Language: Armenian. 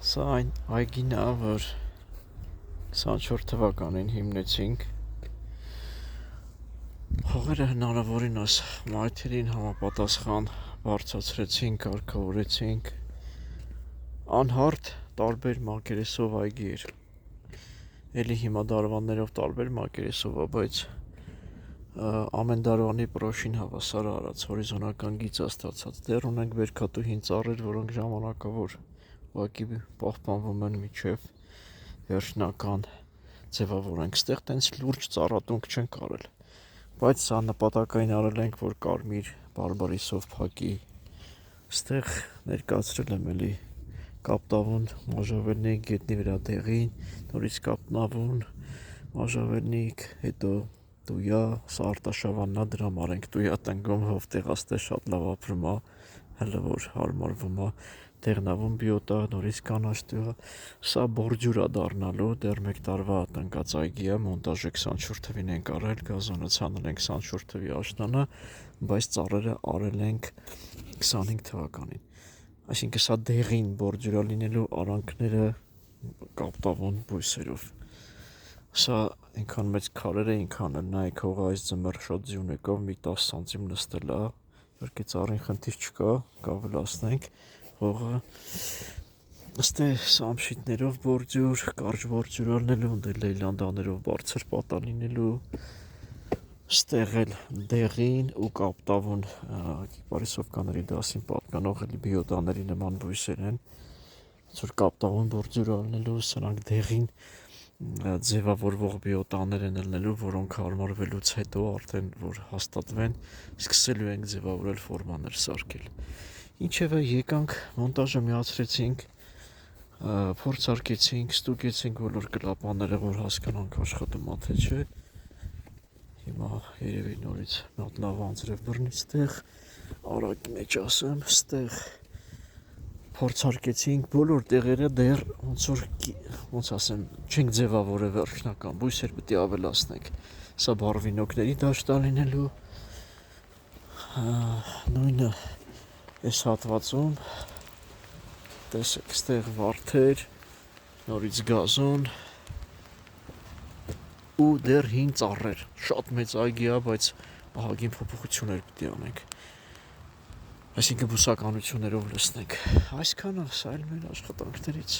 Սա այն այգին է, որ 24 թվականին հիմնեցինք։ Հողերը հնարավորինս մայթերին համապատասխան բարձրացրեցինք, կարգավորեցինք։ Անհարթ տարբեր մակերեսով այգի էր։ Էլի հիմա դարվաններով տարբեր մակերեսով է, բայց ամեն դարվանի պրոշին հավասար արած հորիզոնական գիծ ստացած։ Դեռ ունենք բերքատուհին ծառեր, որոնք ժամանակավոր ուղղակի պահպանվում են մինչև վերջնական ձևավորենք։ Ստեղ տենց լուրջ ծառատունք չենք արել, բայց սա նպատակային արել ենք, որ կարմիր բարբարիսով փակի։ Ստեղ ներկայացրել եմ էլի կապտավուն մաժավերնիկ, գետնի վրա դեղին, նորից կապտավուն մաժավերնիկ, հետո տույա, սա արտաշավաննա, դրա մարենք տույա տնկում հով տեղաստե շատ լավ ապրում է, հələ որ հարմարվում է, դեղնավուն բիոտա, նորից կանաչ տույա, սա բորջուր է դառնալու, դեռ 1 տարվա տնկած այգի է, մոնտաժը 24 թվին ենք արել, գազոնը ցանել ենք 24 թվի աշնանը, բայց ծառերը արել ենք 25 թվականին։ Այսինքն սա դեղին բորջուրա լինելու արանքները կապտավուն բույսերով։ Սա այնքան մեծ քարեր էինք անել, նայեք հողը այս ձմեռ շատ ձյուն եկավ, մի 10 սանտիմ նստել է, իհարկե ծառին խնդիր չկա, կավելացնենք հողը։ Ըստ սամշիտներով բորջուր, կարճ բորջուր լինելու, լեյլանդաներով բարձր պատա լինելու, ստեղ էլ դեղին ու կապտավուն կիպարիսովկաների դասին պատկանող բիոտաների նման բույսեր են, որ կապտավուն բորջուր լինելու, սրանք դեղին ձևավորվող բիոտաներ են լինելու, որոնք հարմարվելուց հետո արդեն որ հաստատվեն, սկսելու ենք ձևավորել ֆորմաներ սարքել։ Ինչևէ եկանք, մոնտաժը միացրեցինք, փորձարկեցինք, ստուգեցինք բոլոր կլապանները, որ հասկանանք աշխատում է թե չէ։ Հիմա երևի նորից մի հատ լավ անձրև բռնի ստեղ, արագի մեջ ասեմ, ստեղ փորձարկեցինք, բոլոր տեղերը դեռ ոնց ասեմ, չենք ձևավորել վերջնական, բույսեր պետք է ավելացնենք։ Սա բարվինոկների դաշտ է լինելու, նույնը այս հատվածում, տեսեք, ստեղ վարդեր, նորից գազոն ու դեռ հին ծառեր, շատ մեծ այգի է, բայց ահագին փոփոխություններ պետք է անենք, այսինքն բուսականություններով լցնենք։ Այսքանը, սա էլ մեր աշխատանքներից։